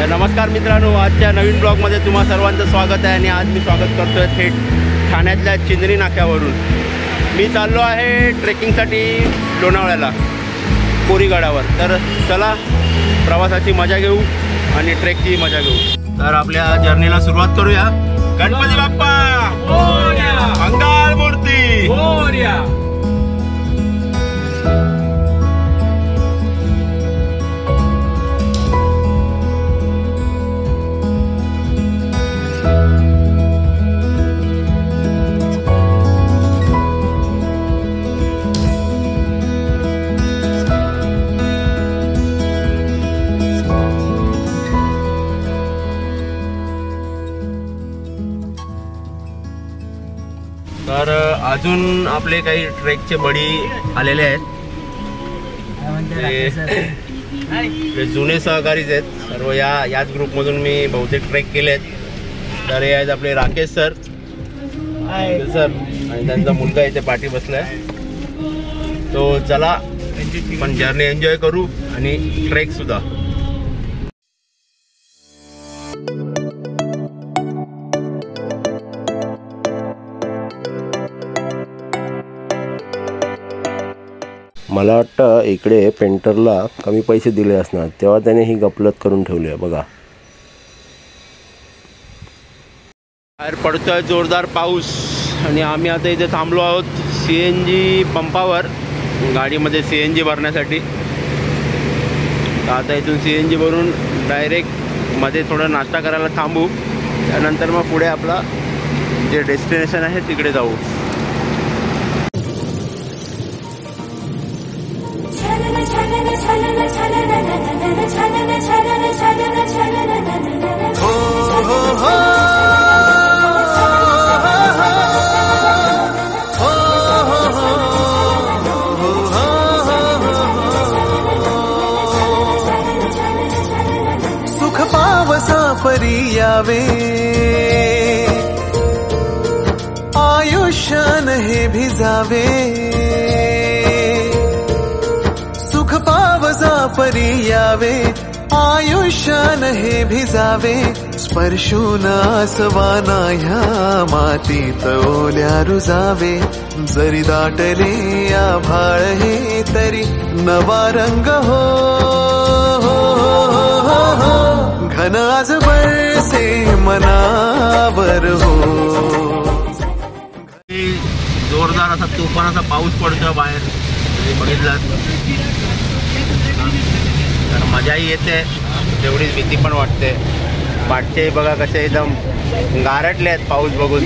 नमस्कार मित्रांनो, आजच्या नवीन ब्लॉगमध्ये तुम्हा सर्वांचं स्वागत आहे. आणि आज मी स्वागत करतोय थेट ठाण्यातल्या चिंदरी नाक्यावरून. मी चाललो आहे ट्रेकिंगसाठी लोणावळ्याला कोरीगडावर. तर चला प्रवासाची मजा घेऊ आणि ट्रेकची मजा घेऊ. तर आपल्या जर्नीला सुरुवात करूया. गणपती बाप्पा मोरया, मंगळ मूर्ती मोरया. तर अजून आपले काही ट्रेकचे बडी आलेले आहेत. ते जुने सहकारीच आहेत सर्व. याच ग्रुपमधून मी बहुतेक ट्रेक केले आहेत. तर हे आहेत आपले राकेश सर सर आणि त्यांचा मुलगा इथे पाठी बसलाय. तो चला पण जर्नी एन्जॉय करू आणि ट्रेक सुद्धा. मला वाटतं इकडे पेंटरला कमी पैसे दिले असणार, तेव्हा त्याने ही गफलत करून ठेवली आहे बघा. बाहेर पडतोय जोरदार पाऊस आणि आम्ही आता इथे थांबलो आहोत CNG पंपावर, गाडीमध्ये CNG भरण्यासाठी. आता इथून CNG भरून डायरेक्ट मध्ये थोडं नाश्ता करायला थांबू. त्यानंतर मग पुढे आपला जे डेस्टिनेशन आहे तिकडे जाऊ. सुख पावसा परी यावे, आयुष्यान हे भिजावे. सुख पावसा परी यावे, आयुष्यान हे भिजावे. स्पर्शून आसवाना ह्या मातीत ओल्या रुजावे. जरी दाटले आभाळ हे तरी नवा रंग हो, घन आज बरसे मनावर हो. जोरदार असा तुफानाचा पाऊस पडतो बाहेर, बघितलं तर मजाही येते, तेवढीच भीती पण वाटते. वाटते बघा कसे एकदम गारटले आहेत पाऊस बघून.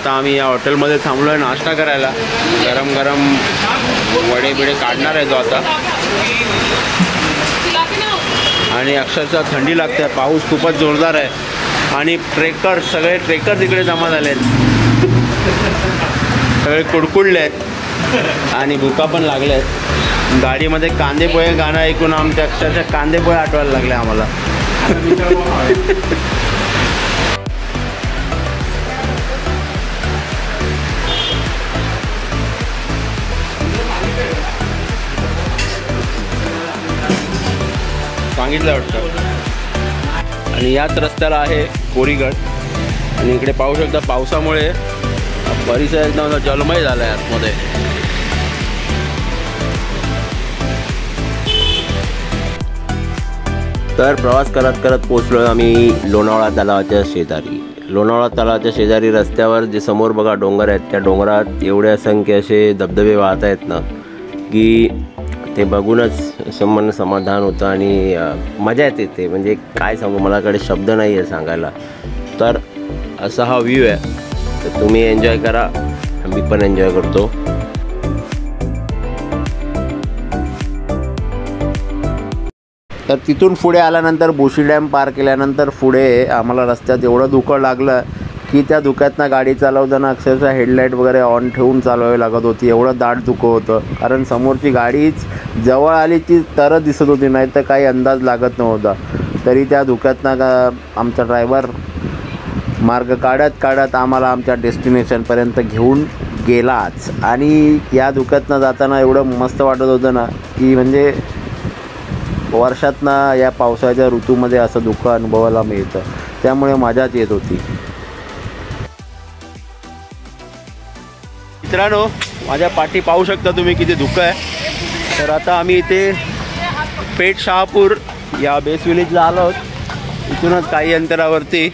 आता आम्ही या हॉटेलमध्ये थांबलो आहे नाश्ता करायला. गरम गरम वडे बिडे काढणार आहे तो आता. आणि अक्षरशः थंडी लागते, पाऊस खूपच जोरदार आहे आणि सगळे ट्रेकर तिकडे जमा झाले आहेत. सगळे कुडकुडले आहेत आणि भुका पण लागल्या आहेत. गाडीमध्ये कांदे पोहे गाणं ऐकून आमच्या अक्षरशः कांदे पोहे आठवायला लागले आम्हाला. सांगितलं वाटतं. आणि याच रस्त्याला आहे कोरीगड. आणि इकडे पाहू शकता पावसामुळे परिसर एकदम जलमय झाला आहे आतमध्ये. तर प्रवास करत करत पोचलो आम्ही लोणावळा तलावाच्या शेजारी. लोणावळा तलावाच्या शेजारी रस्त्यावर जे समोर बघा डोंगर आहेत, त्या डोंगरात एवढे असंख्य असे धबधबे वाहत आहेत ना की ते बघूनच असं मन समाधान होतं आणि मजा येते. ते म्हणजे काय सांगू, मलाकडे शब्द नाही आहे सांगायला. तर असा हा व्ह्यू आहे. तर तुम्ही एन्जॉय करा, मी पण एन्जॉय करतो. तर तिथून पुढे आल्यानंतर बोशी डॅम पार केल्यानंतर पुढे आम्हाला रस्त्यात एवढं धुकं लागलं की त्या धुक्यातनं गाडी चालवताना अक्षरशः हेडलाईट वगैरे ऑन ठेवून चालवावी लागत होती. एवढं दाट धुकं होतं, कारण समोरची गाडीच जवळ आली ती तरच दिसत होती, नाही तर काही अंदाज लागत नव्हता. तरी त्या धुक्यातनं आमचा ड्रायव्हर मार्ग काढत आम्हाला आमच्या डेस्टिनेशनपर्यंत घेऊन गेलाच. आणि या धुक्यातनं जाताना एवढं मस्त वाटत होतं ना की म्हणजे वर्षातनं या पावसाच्या ऋतूमध्ये असं धुकं अनुभवायला मिळतं, त्यामुळे मजाच येत होती. मित्रांनो, माझ्या पाठी पाहू शकता तुम्ही किती धुकं आहे. तर आता आम्ही इथे पेठ शहापूर या बेस विलेजला आलो आहोत. इथूनच काही अंतरावरती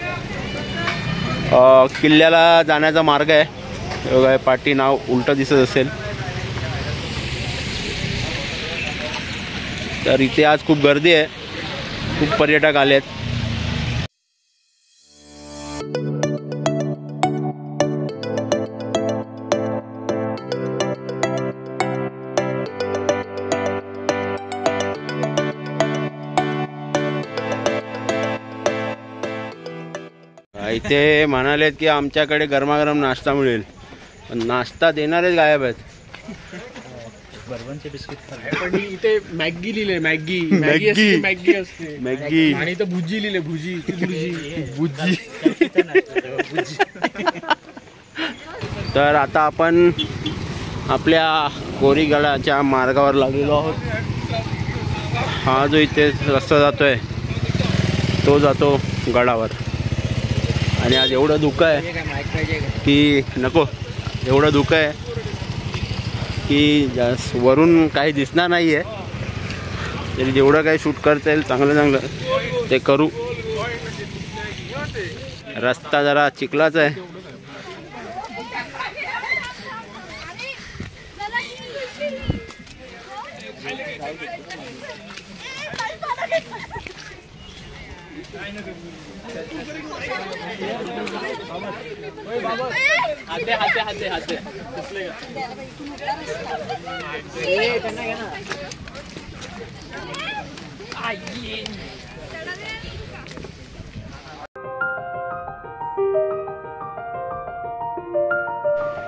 किल्ल्याला जाण्याचा मार्ग आहे. बघा पाठी नाव उलटं दिसत असेल. तर इथे आज खूप गर्दी आहे, खूप पर्यटक आले आहेत. इथे म्हणालेत की आमच्याकडे गरमागरम नाश्ता मिळेल, पण नाश्ता देणारेच गायब आहेत. बर्बनचे बिस्किट पण इथे मॅगी लिहिले, मॅगी असते मॅगी. आणि इथं भुजी लिहिले, भुजी. तर आता आपण आपल्या कोरीगडाच्या मार्गावर लागलेलो आहोत. हा जो इथे रस्ता जातोय तो जातो गडावर. आणि आज एवढं धुकं आहे की नको, एवढं धुकं आहे की वरून काही दिसणार नाही आहे. तरी जेवढं काही शूट करता येईल चांगलं ते करू. रस्ता जरा चिखलाच आहे.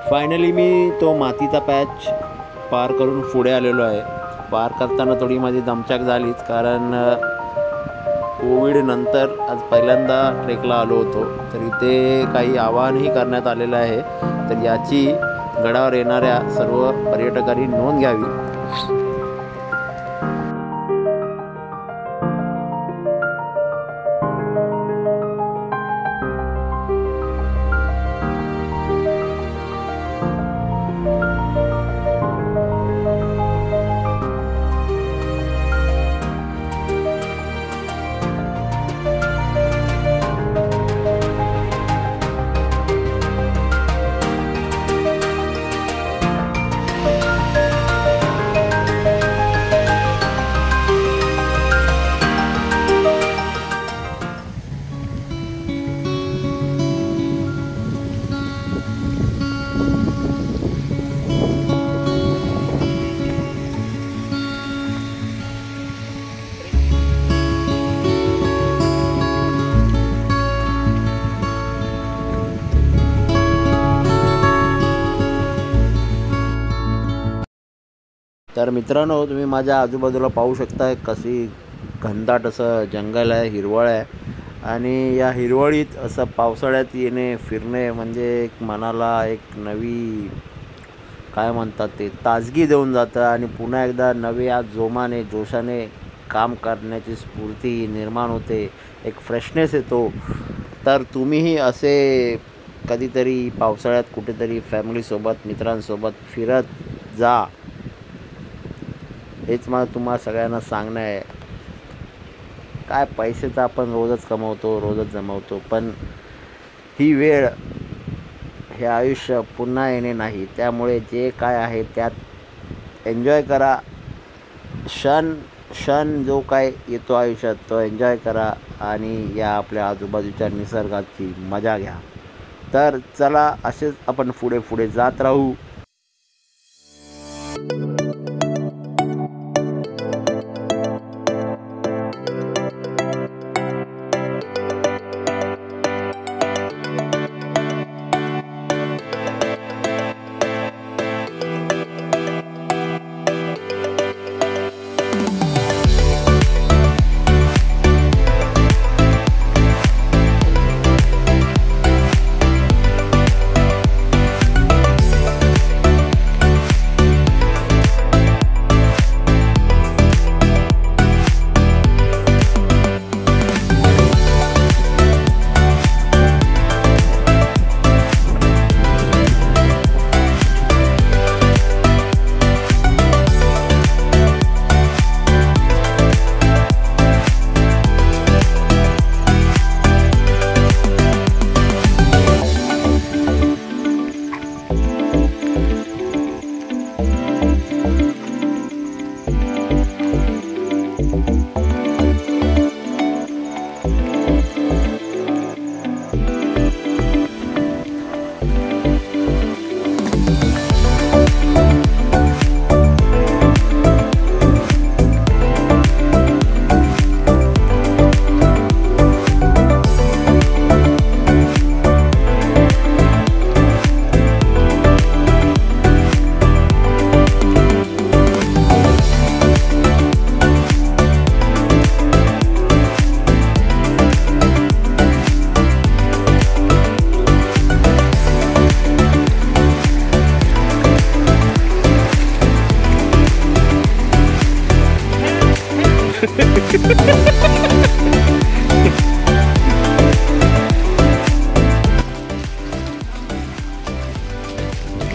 फायनली मी तो मातीचा पॅच पार करून पुढे आलेलो आहे. पार करताना थोडी माझी दमछाक झालीच, कारण कोविड नंतर आज पहिल्यांदा ट्रेकला आलो होतो. तर इथे काही आवाहनही करण्यात आलेलं आहे, तर याची गडावर येणाऱ्या सर्व पर्यटकांनी नोंद घ्यावी. तर मित्रांनो, तुम्ही माझ्या आजूबाजूला पाहू शकता कशी घनदाट असं जंगल आहे, हिरवळ आहे. आणि या हिरवळीत असं पावसाळ्यात येणे फिरणे म्हणजे एक मनाला एक नवी काय म्हणतात ते ताजगी देऊन जातं आणि पुन्हा एकदा नव्या जोमाने जोशाने काम करण्याची स्फूर्ती निर्माण होते, एक फ्रेशनेस येतो. तर तुम्हीही असे कधीतरी पावसाळ्यात कुठेतरी फॅमिलीसोबत मित्रांसोबत फिरत जा, हेच मला तुम्हाला सगळ्यांना सांगणं आहे. काय पैसे तर आपण रोजच कमवतो, रोजच जमवतो, पण ही वेळ, हे आयुष्य पुन्हा येणे नाही. त्यामुळे जे काय आहे त्यात एन्जॉय करा. क्षण जो काय येतो आयुष्यात तो एन्जॉय करा आणि या आपल्या आजूबाजूच्या निसर्गाची मजा घ्या. तर चला, असेच आपण पुढे पुढे जात राहू.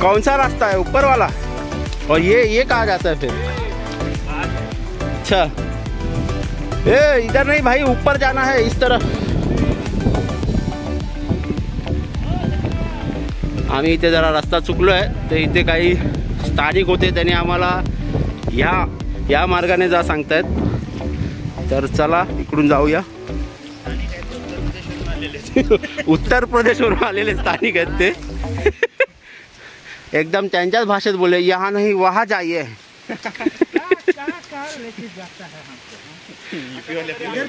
कौन सा रास्ता है ऊपर वाला? और ये कहाँ जाता है फिर? अच्छा, इधर नहीं भाई, ऊपर जाना है इस तरफ. आम्ही इथे जरा रस्ता चुकलो आहे. तर इथे काही स्थानिक होते, त्यांनी आम्हाला या मार्गाने जा सांगतायत. तर चला इकडून जाऊया. उत्तर प्रदेशवरून आलेले स्थानिक आहेत ते. एकदम त्यांच्याच भाषेत बोले, यहाँ नहीं वहाँ जाइए.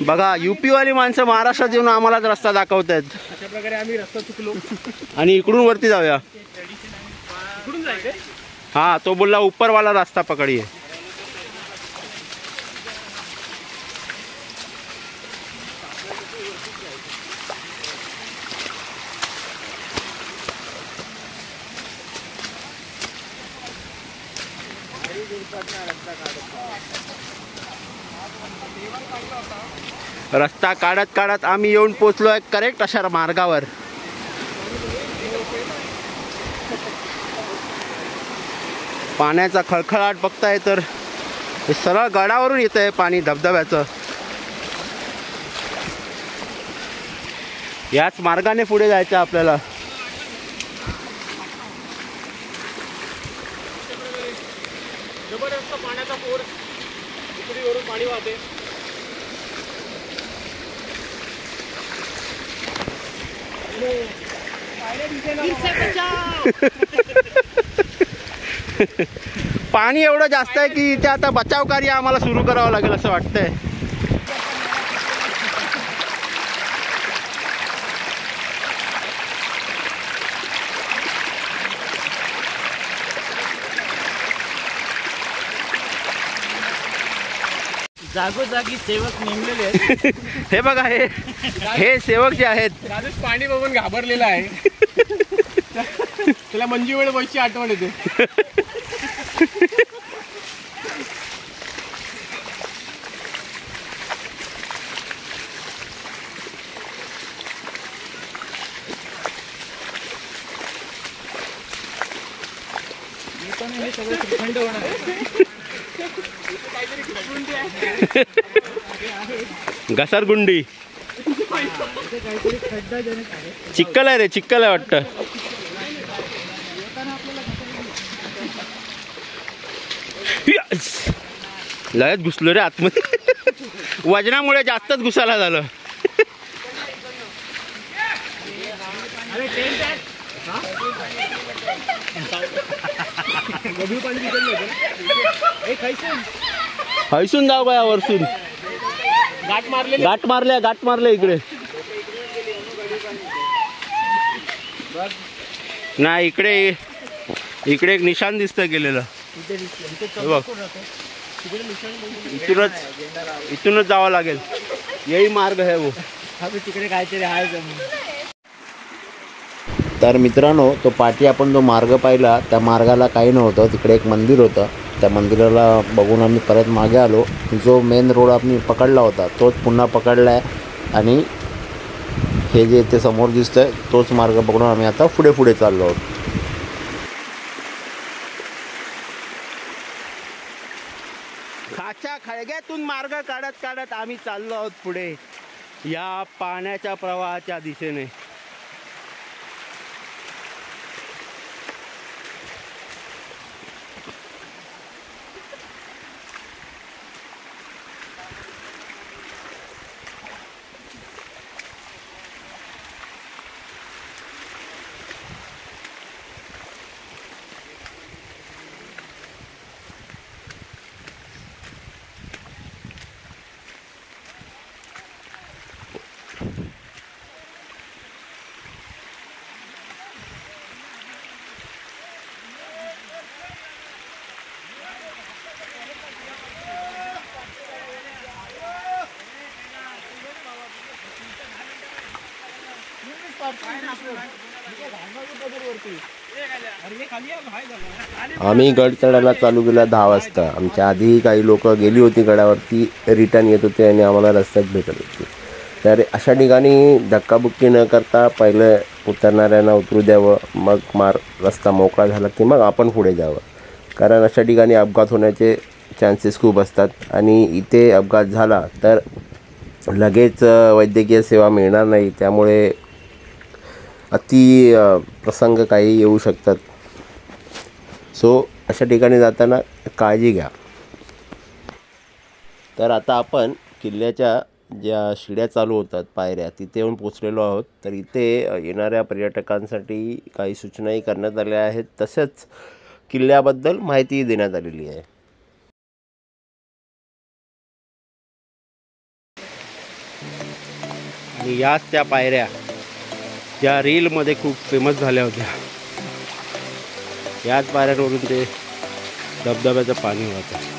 बघा, यूपी वाली माणसं महाराष्ट्रात येऊन आम्हालाच रस्ता दाखवत आहेत. अशा प्रकारे आम्ही रस्ता चुकलो आणि इकडून वरती जाऊया. इकडून जायचंय? हाँ, तो बोलला ऊपर वाला रास्ता पकड़िए. रस्ता काढत काढत आम्ही येऊन पोचलोय करेक्ट अशा मार्गावर. पाण्याचा खळखळाट बघताय तर हे सरळ गडावरून येत आहे पाणी, धबधब्याचं. याच मार्गाने पुढे जायचं आपल्याला. जबरदस्त पाण्याचा पूर, इकडून पाणी वाहते. पाणी एवढं जास्त आहे की इथे आता बचाव कार्य आम्हाला सुरू करावं लागेल असं वाटतंय. जागोजागी सेवक नेमलेले आहेत. हे बघा हे सेवक जे आहेत. राजेश पाणी बघून घाबरलेला आहे. त्याला मंजू वेळ वयची आठवण येते. हे सगळं श्रीखंड होणार आहे. घसरगुंडी काहीतरी खड्डाजनक आहे. चिक्कल आहे रे, चिक्कल आहे वाटतं. लयच घुसलो रे आतमध्ये. वजनामुळे जास्तच घुसायला झालं. हैसून जाऊ का वरसून. गाठ मारल्या इकडे. नाही इकडे एक निशाण दिसतं गेलेलं. बघ इथूनच जावं लागेल. यही मार्ग है वो. तिकडे काहीतरी आहे. तर मित्रांनो, तो पाठी आपण जो मार्ग पाहिला त्या मार्गाला काही नव्हतं. तिकडे एक मंदिर होतं. त्या मंदिराला बघून आम्ही परत मागे आलो. जो मेन रोड आम्ही पकडला होता तोच पुन्हा पकडला आहे आणि हे जे इथे समोर दिसतंय तोच मार्ग पकडून आम्ही आता पुढे चाललो आहोत. खाच्या खळग्यातून मार्ग काढत आम्ही चाललो आहोत पुढे या पाण्याच्या प्रवाहाच्या दिशेने. आम्ही गड चढायला चालू केला 10 वाजता. आमच्या आधीही काही लोक गेली होती गडावरती, रिटर्न येत होते आणि आम्हाला रस्त्यात भेटत होते. तर अशा ठिकाणी धक्काबुक्की न करता पहिलं उतरणाऱ्यांना उतरू द्यावं, मग रस्ता मोकळा झाला की मग आपण पुढे जावं. कारण अशा ठिकाणी अपघात होण्याचे चान्सेस खूप असतात आणि इथे अपघात झाला तर लगेच वैद्यकीय सेवा मिळणार नाही. त्यामुळे अति प्रसंग काही येऊ शकतात. सो अशा ठिकाणी जाताना काळजी घ्या. तर आता आपण किल्ल्याच्या ज्या शिड्या चालू होतात, पायऱ्या, तिथे येऊन पोचलेलो आहोत. तर इथे येणाऱ्या पर्यटकांसाठी काही सूचनाही करण्यात आल्या आहेत. तसेच किल्ल्याबद्दल माहितीही देण्यात आलेली आहे. आणि याच त्या पायऱ्या ज्या रीलमध्ये खूप फेमस झाल्या होत्या, याच पायऱ्यांवरून ते धबधब्याचं पाणी वाहतं.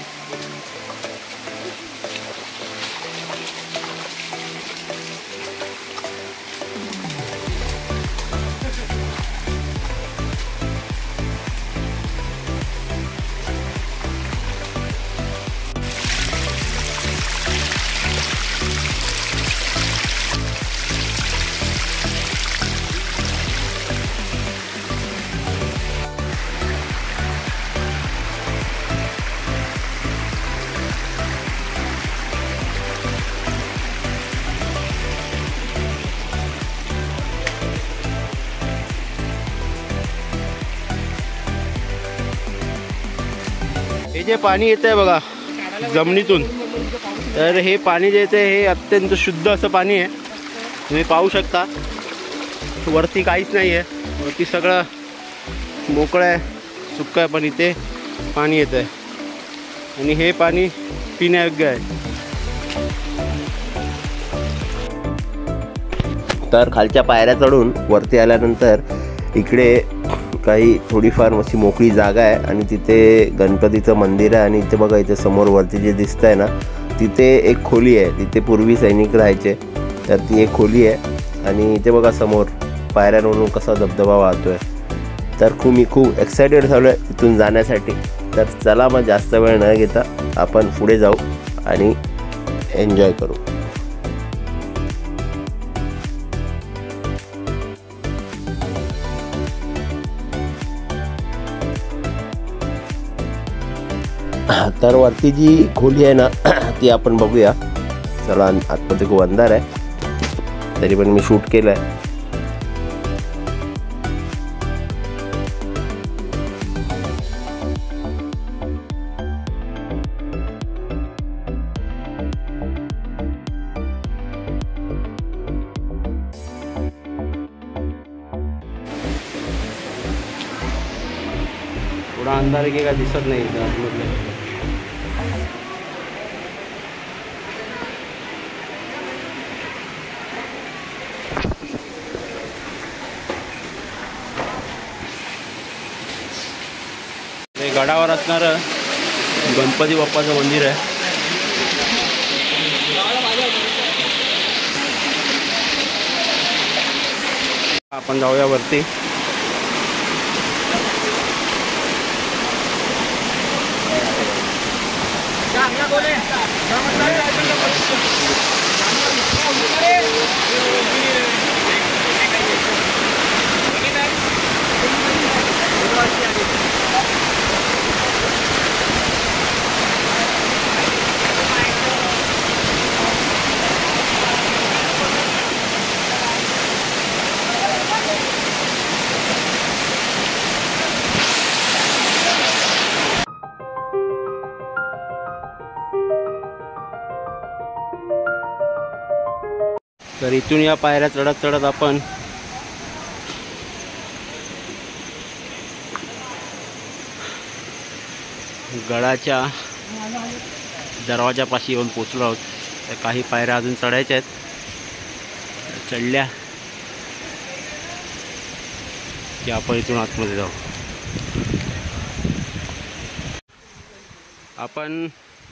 हे जे पाणी येतं आहे बघा जमिनीतून, तर हे पाणी जे येतं हे अत्यंत शुद्ध असं पाणी आहे. तुम्ही पाहू शकता वरती काहीच नाही आहे, वरती सगळं मोकळं आहे, सुक्कं आहे, पण इथे पाणी येतं आहे आणि हे पाणी पिण्यायोग्य आहे. तर खालच्या पायऱ्या चढून वरती आल्यानंतर इकडे काही थोडीफार अशी मोकळी जागा आहे आणि तिथे गणपतीचं मंदिर आहे. आणि इथे बघा, इथे समोर वरती जे दिसतं आहे ना, तिथे एक खोली आहे, तिथे पूर्वी सैनिक राहायचे, तर ती एक खोली आहे. आणि इथे बघा समोर पायऱ्यांवरून कसा धबधबा वाहतोय. तर मी खूप एक्सायटेड झालो आहे तिथून जाण्यासाठी. तर चला मग जास्त वेळ न घेता आपण पुढे जाऊ आणि एन्जॉय करू. तर वरती जी खोली आहे ना ती आपण बघूया. चला, आतमध्ये खूप अंधार आहे, तरी पण मी शूट केलं आहे. थोडा अंधार आहे की काय दिसत नाही इथं आतमधलं. हे गडावर असणारं गणपती बाप्पाचं मंदिर आहे. आपण जाऊया वरती. तर इथून या पायऱ्या चढत चढत आपण गडाच्या दरवाजापाशी येऊन पोचलो आहोत. तर काही पायऱ्या अजून चढायच्या आहेत. चढल्या की आपण इथून आतमध्ये जाऊ. आपण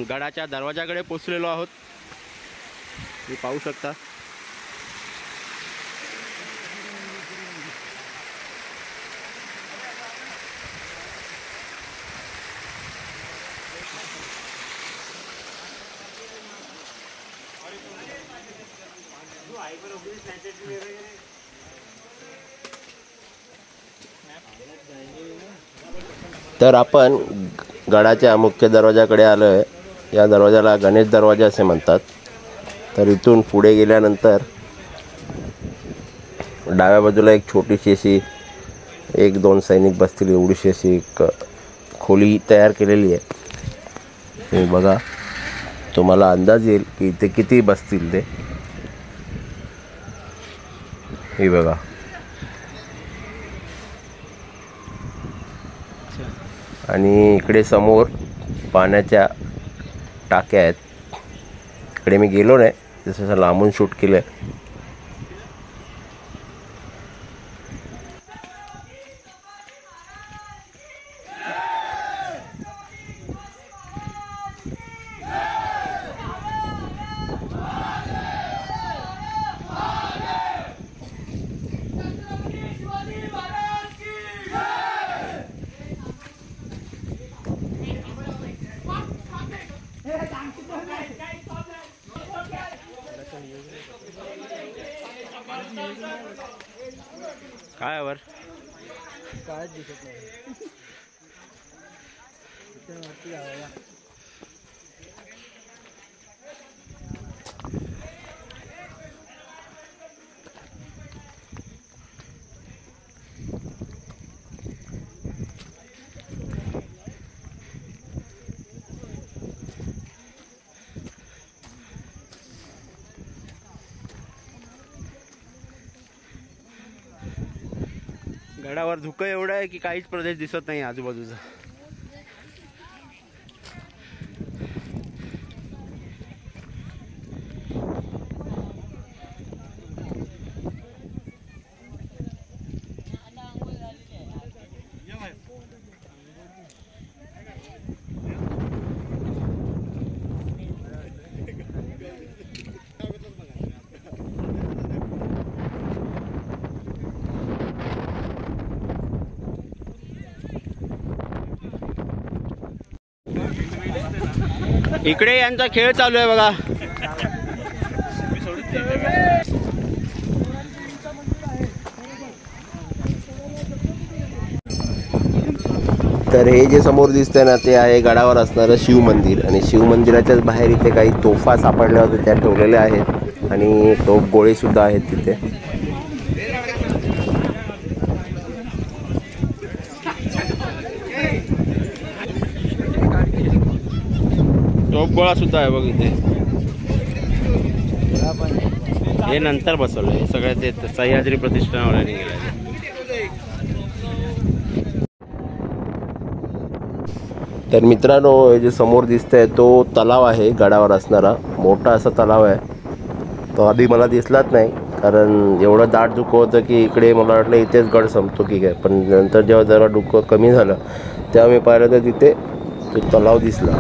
गडाच्या दरवाजाकडे पोचलेलो आहोत. तुम्ही पाहू शकता. तर आपण गडाच्या मुख्य दरवाजाकडे आलो आहे. या दरवाजाला गणेश दरवाजा असे म्हणतात. तर इथून पुढे गेल्यानंतर डाव्या बाजूला एक छोटीशी अशी 1-2 सैनिक बसतील एवढीशी अशी एक खोली तयार केलेली आहे. तुम्ही बघा, तुम्हाला अंदाज येईल की इथे किती बसतील ते. हे बघा, आणि इकडे समोर पाण्याच्या टाक्या आहेत. इकडे मी गेलो नाही, जसं लांबून शूट केलं आहे. काय वर कायच दिसत नाही. गडावर धुकं एवढं आहे की काहीच प्रदेश दिसत नाही आजूबाजूचा. इकडे यांचा खेळ चालू आहे बघा. तर हे जे समोर दिसतंय ना ते आहे गडावर असणारं शिव मंदिर आणि शिव मंदिराच्याच बाहेर इथे काही तोफा सापडल्या होत्या त्या ठेवलेल्या आहेत आणि तोफ गोळे सुद्धा आहेत तिथे. तोफ गोळा सुद्धा आहे बघ इथे. हे नंतर बसवलं हे सगळं ते सह्याद्री प्रतिष्ठानवाल्यांनी गेलं. तर मित्रांनो हे जे समोर दिसतंय तो तलाव आहे गडावर असणारा मोठा असा तलाव आहे. तो आधी मला दिसलाच नाही कारण एवढं दाट धुकं होतं की इकडे मला वाटलं इथेच गड संपतो की काय, पण नंतर जेव्हा जरा धुकं कमी झालं तेव्हा मी पाहिलं तर तिथे तो तलाव दिसला.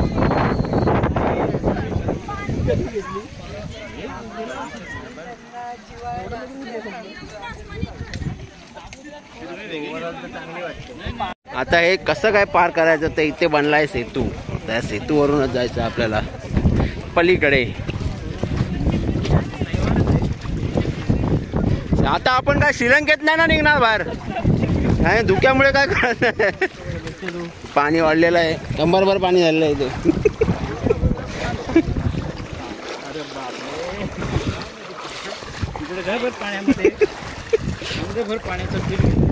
आता हे कसं काय पार करायचं ते इथे बनलाय सेतू. त्या सेतूवरूनच जायचं आपल्याला पलीकडे. आता आपण काय श्रीलंकेत नाही ना निघणार बाहेर. काय धुक्यामुळे काय कळत नाही. पाणी वाढलेलं आहे, कंबरभर पाणी झालेलं आहे इथे.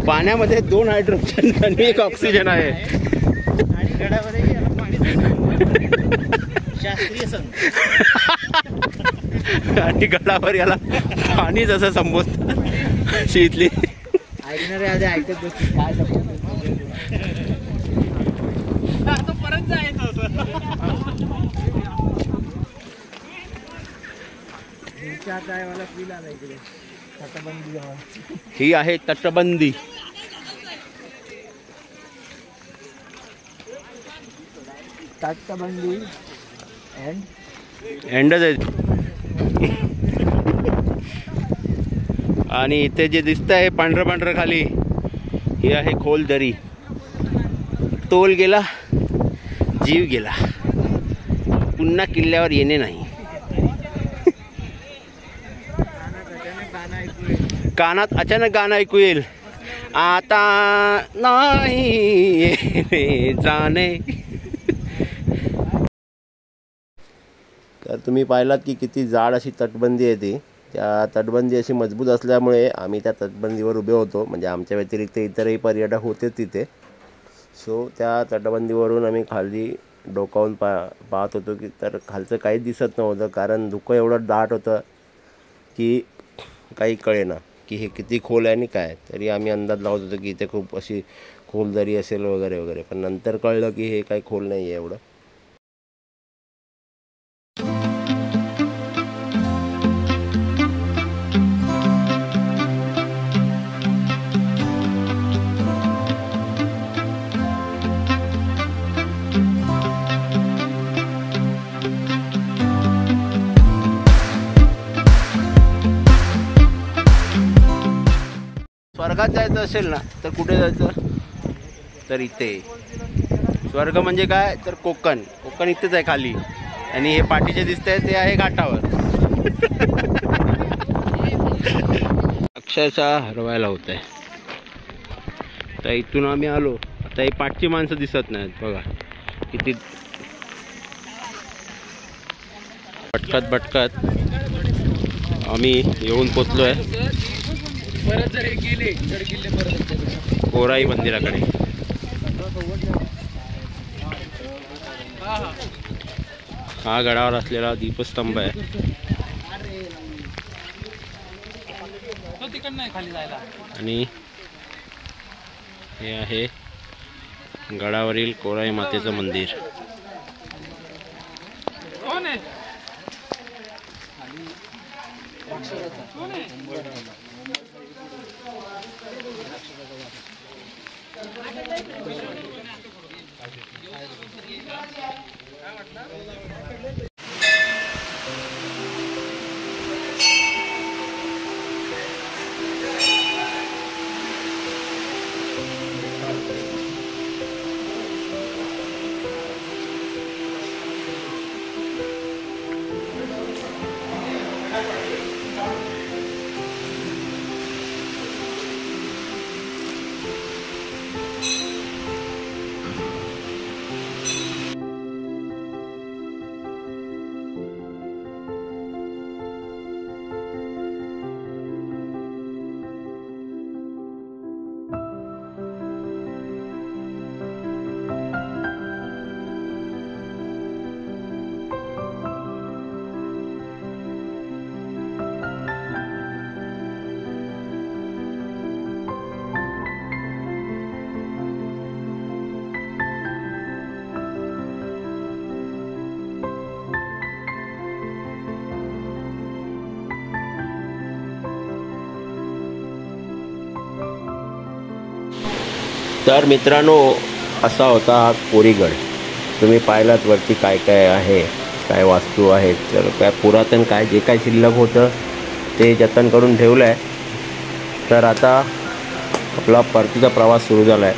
पाण्यामध्ये 2 हायड्रोजन आणि 1 ऑक्सिजन आहे. आणि गडावरही याला पाणी शास्त्रीय आणि गडावर याला पाणी जसं संबोधतात शीतली ऐकणारे आधी ऐकत बसतील काय परत जायचं होतं. मला फील आला इकडे तटबंदी. ही आहे तटबंदी. तटबंदी एंडच आहे. आणि इथे जे दिसत आहे पांढरं पांढरं खाली ही आहे खोल दरी. तोल गेला जीव गेला, पुन्हा किल्ल्यावर येणे नाही. कानात अचानक गाणं ऐकू येईल, आता नाही येणे जाणे. तर तुम्ही पाहिलात की किती जाड अशी तटबंदी आहे ती. त्या तटबंदी अशी मजबूत असल्यामुळे आम्ही त्या तटबंदीवर उभे होतो. म्हणजे आमच्या व्यतिरिक्त इतरही पर्यटक होते तिथे. सो त्या तटबंदीवरून आम्ही खाली डोकावून पाहत होतो की तर खालचं काहीच दिसत नव्हतं कारण धुकं एवढं दाट होतं की काही कळेना की हे किती खोल आहे आणि काय. तरी आम्ही अंदाज लावत होतो की इथे खूप अशी खोल दरी असेल वगैरे वगैरे, पण नंतर कळलं की हे काही खोल नाही आहे एवढं. स्वर्गात जायचं असेल ना तर कुठे जायचं, तर इथे. स्वर्ग म्हणजे काय तर कोकण. कोकण इथेच आहे खाली आणि हे पाठीचे दिसतंय ते आहे घाटावर. अक्षरशः हरवायला होत आहे. तर इथून आम्ही आलो. आता ही पाठची माणसं दिसत नाहीत बघा किती. भटकत भटकत आम्ही येऊन पोचलो आहे परत जर गेले तर किल्ले परत कोराई मंदिराकडे. हा गडावर असलेला दीपस्तंभ आहे. तिकडं नाही खाली जायला. आणि हे आहे गडावरील कोराई मातेचं मंदिर. कोण आहे? तर मित्रांनो, असा होता हा कोरीगड. तुम्ही पाहिलात वरती काय काय आहे, काय वास्तू आहेत. तर काय पुरातन काय जे काय शिल्लक होतं ते जतन करून ठेवलं आहे. तर आता आपला परतीचा प्रवास सुरू झाला आहे.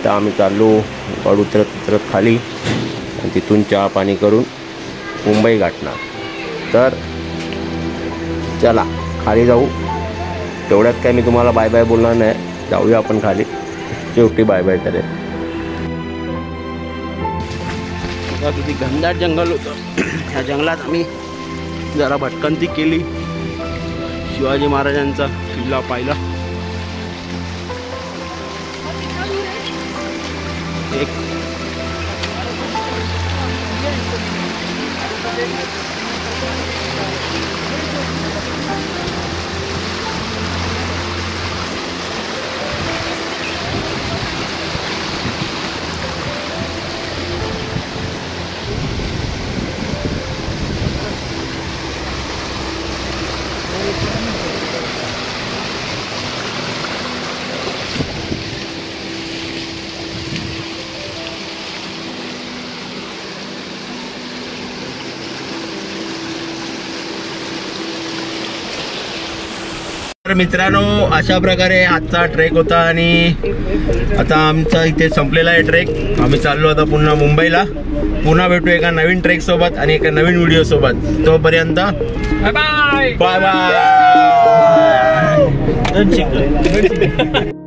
तर आम्ही चाललो गड उतरत खाली आणि तिथून चहा पाणी करून मुंबई गाठणार. तर चला खाली जाऊ. तेवढ्यात काय मी तुम्हाला बाय बाय बोलणार नाही. जाऊया आपण खाली, शेवटी बाय बाय करेल. किती घनदाट जंगल होतं. ह्या जंगलात आम्ही जरा भटकंती केली. शिवाजी महाराजांचा किल्ला पाहिला. एक तर मित्रांनो, अशा प्रकारे आजचा ट्रेक होता आणि आता आमचा इथे संपलेला आहे ट्रेक. आम्ही चाललो आता पुन्हा मुंबईला. पुन्हा भेटू एका नवीन ट्रेक सोबत आणि एका नवीन व्हिडिओ सोबत. तोपर्यंत बाय बाय बाय बाय.